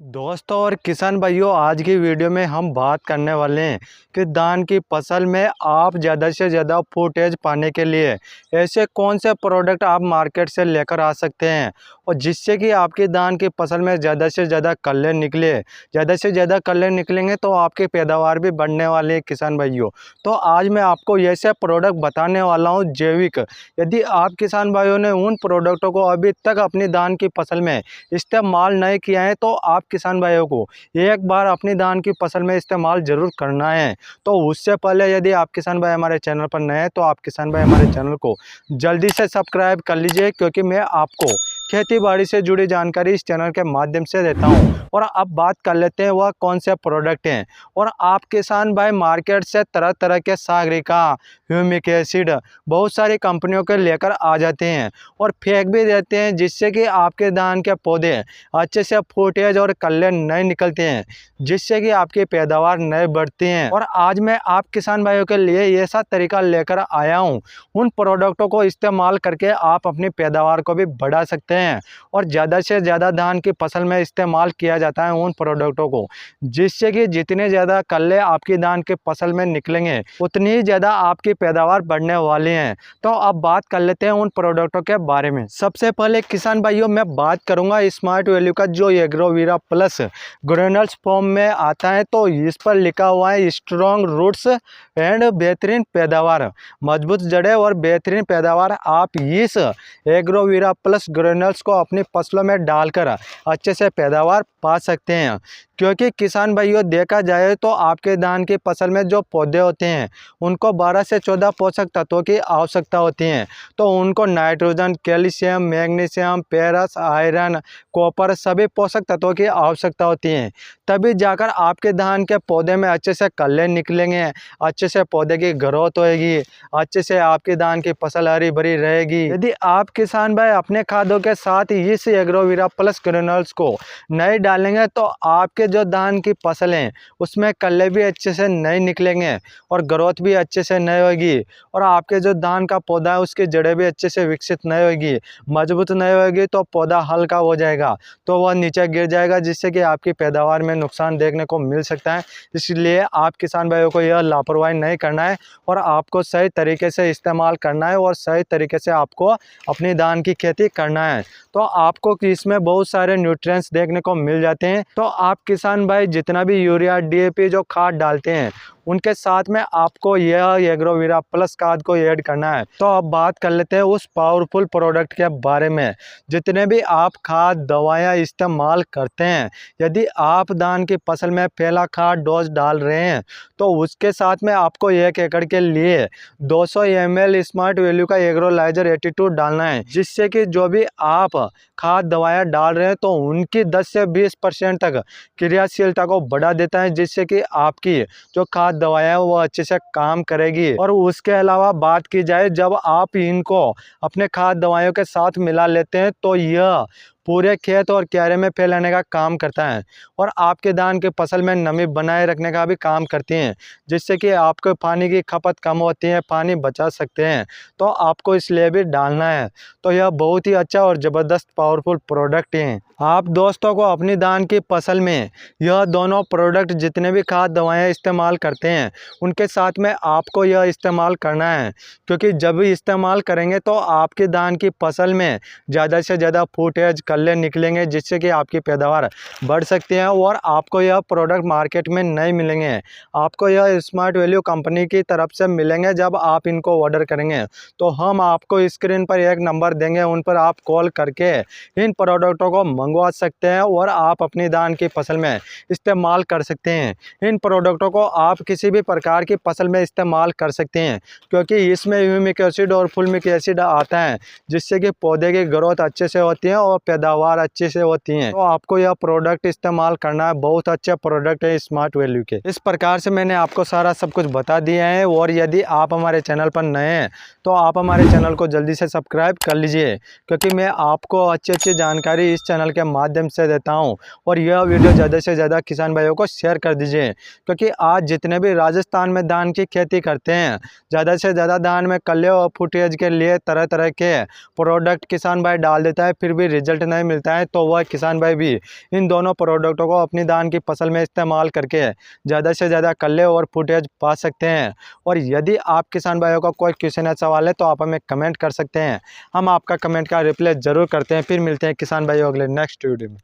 दोस्तों और किसान भाइयों, आज की वीडियो में हम बात करने वाले हैं कि धान की फसल में आप ज़्यादा से ज़्यादा फुटेज पाने के लिए ऐसे कौन से प्रोडक्ट आप मार्केट से लेकर आ सकते हैं और जिससे कि आपकी धान की फसल में ज़्यादा से ज़्यादा कल्ले निकले। ज़्यादा से ज़्यादा कल्ले निकलेंगे तो आपकी पैदावार भी बढ़ने वाली है किसान भाइयों। तो आज मैं आपको ऐसे प्रोडक्ट बताने वाला हूँ जैविक। यदि आप किसान भाइयों ने उन प्रोडक्टों को अभी तक अपनी धान की फसल में इस्तेमाल नहीं किया है तो आप किसान भाइयों को एक बार अपनी धान की फसल में इस्तेमाल ज़रूर करना है। तो उससे पहले यदि आप किसान भाई हमारे चैनल पर नए हैं तो आप किसान भाई हमारे चैनल को जल्दी से सब्सक्राइब कर लीजिए, क्योंकि मैं आपको खेती बाड़ी से जुड़ी जानकारी इस चैनल के माध्यम से देता हूं। और अब बात कर लेते हैं वह कौन से प्रोडक्ट हैं। और आप किसान भाई मार्केट से तरह तरह के सागरिका, ह्यूमिक एसिड बहुत सारी कंपनियों के लेकर आ जाते हैं और फेंक भी देते हैं, जिससे कि आपके धान के पौधे अच्छे से फुटेज और कल्ले नहीं निकलते हैं, जिससे कि आपकी पैदावार नहीं बढ़ती हैं। और आज मैं आप किसान भाइयों के लिए ऐसा तरीका लेकर आया हूं, उन प्रोडक्टों को इस्तेमाल करके आप अपनी पैदावार को भी बढ़ा सकते हैं और ज़्यादा से ज़्यादा धान की फसल में इस्तेमाल किया जाता है उन प्रोडक्टों को, जिससे कि जितने ज़्यादा कल्ले आपकी धान की फसल में निकलेंगे उतनी ही ज़्यादा आपकी पैदावार बढ़ने वाली है। तो अब बात कर लेते हैं उन प्रोडक्टों के बारे में। सबसे पहले किसान भाइयों मैं बात करूंगा स्मार्ट वैल्यू का, जो एग्रोवीरा प्लस ग्रेन्यूल्स फॉर्म में आता है। तो इस पर लिखा हुआ है स्ट्रॉन्ग रूट्स एंड बेहतरीन पैदावार, मजबूत जड़ें और बेहतरीन पैदावार। आप इस एग्रोवीरा प्लस ग्रेन्यूल्स को अपनी फसलों में डालकर अच्छे से पैदावार पा सकते हैं, क्योंकि किसान भाइयों देखा जाए तो आपके धान की फसल में जो पौधे होते हैं उनको 12 से 14 पोषक तत्वों की आवश्यकता होती है। तो उनको nitrogen, calcium, magnesium, ferrous, iron, copper सभी पोषक तत्वों की आवश्यकता होती है। तभी जाकर आपके धान के पौधे में अच्छे से कल्ले निकलेंगे, अच्छे से पौधे की ग्रोथ होएगी, अच्छे से आपकी धान की फसल हरी भरी रहेगी। यदि आप किसान भाई अपने खादों के साथ इस एग्रोवीरा प्लस ग्रेन्यूल्स को नहीं डालेंगे तो आपके जो धान की फसल है उसमें कल्ले भी अच्छे से नहीं निकलेंगे और ग्रोथ भी अच्छे से नहीं होगी, और आपके जो धान का पौधा है उसकी जड़ें भी अच्छे से विकसित नहीं होगी, मजबूत नहीं होगी। तो पौधा हल्का हो जाएगा तो वह नीचे गिर जाएगा, जिससे कि आपकी पैदावार में नुकसान देखने को मिल सकता है। इसलिए आप किसान भाइयों को यह लापरवाही नहीं करना है और आपको सही तरीके से इस्तेमाल करना है और सही तरीके से आपको अपनी धान की खेती करना है। तो आपको इसमें बहुत सारे न्यूट्रिएंट्स देखने को मिल जाते हैं। तो आप किसान भाई जितना भी यूरिया, डीएपी जो खाद डालते हैं उनके साथ में आपको यह एग्रोवीरा प्लस खाद को ऐड करना है। तो अब बात कर लेते हैं उस पावरफुल प्रोडक्ट के बारे में। जितने भी आप खाद दवाएं इस्तेमाल करते हैं, यदि आप धान की फसल में पहला खाद डोज डाल रहे हैं तो उसके साथ में आपको 1 एकड़ के लिए 200 ml स्मार्ट वैल्यू का एग्रोलाइजर 82 डालना है, जिससे कि जो भी आप खाद दवाएं डाल रहे हैं तो उनकी 10 से 20% तक क्रियाशीलता को बढ़ा देता है, जिससे कि आपकी जो खाद दवाएं वो अच्छे से काम करेगी। और उसके अलावा बात की जाए जब आप इनको अपने खाद दवाइयों के साथ मिला लेते हैं तो यह पूरे खेत और क्यारे में फैलाने का काम करता है और आपके धान के फसल में नमी बनाए रखने का भी काम करती हैं, जिससे कि आपको पानी की खपत कम होती है, पानी बचा सकते हैं। तो आपको इसलिए भी डालना है। तो यह बहुत ही अच्छा और ज़बरदस्त पावरफुल प्रोडक्ट है। आप दोस्तों को अपनी धान की फसल में यह दोनों प्रोडक्ट जितने भी खाद दवाएं इस्तेमाल करते हैं उनके साथ में आपको यह इस्तेमाल करना है, क्योंकि जब भी इस्तेमाल करेंगे तो आपकी धान की फसल में ज़्यादा से ज़्यादा फुटेज, कल्ले निकलेंगे, जिससे कि आपकी पैदावार बढ़ सकती है। और आपको यह प्रोडक्ट मार्केट में नहीं मिलेंगे, आपको यह स्मार्ट वैल्यू कंपनी की तरफ से मिलेंगे। जब आप इनको ऑर्डर करेंगे तो हम आपको स्क्रीन पर एक नंबर देंगे, उन पर आप कॉल करके इन प्रोडक्टों को मंगवा सकते हैं और आप अपनी धान की फसल में इस्तेमाल कर सकते हैं। इन प्रोडक्टों को आप किसी भी प्रकार की फसल में इस्तेमाल कर सकते हैं, क्योंकि इसमें ह्यूमिक एसिड और फुल्मिक एसिड आता है, जिससे कि पौधे की ग्रोथ अच्छे से होती है और पैदावार अच्छे से होती है। तो आपको यह प्रोडक्ट इस्तेमाल करना है। बहुत अच्छा प्रोडक्ट है स्मार्ट वैल्यू के। इस प्रकार से मैंने आपको सारा सब कुछ बता दिया है। और यदि आप हमारे चैनल पर नए हैं तो आप हमारे चैनल को जल्दी से सब्सक्राइब कर लीजिए, क्योंकि मैं आपको अच्छी अच्छी जानकारी इस चैनल के माध्यम से देता हूं। और यह वीडियो ज़्यादा से ज़्यादा किसान भाइयों को शेयर कर दीजिए, क्योंकि आज जितने भी राजस्थान में धान की खेती करते हैं, ज़्यादा से ज़्यादा धान में कल्ले और फुटेज के लिए तरह तरह के प्रोडक्ट किसान भाई डाल देता है, फिर भी रिजल्ट नहीं मिलता है तो वह किसान भाई भी इन दोनों प्रोडक्टों को अपनी धान की फसल में इस्तेमाल करके ज़्यादा से ज़्यादा कल्ले और फुटेज पा सकते हैं। और यदि आप किसान भाइयों का कोई क्वेश्चन या सवाल है तो आप हमें कमेंट कर सकते हैं, हम आपका कमेंट का रिप्लाई ज़रूर करते हैं। फिर मिलते हैं किसान भाइयों अगले नेक्स्ट वीडियो में।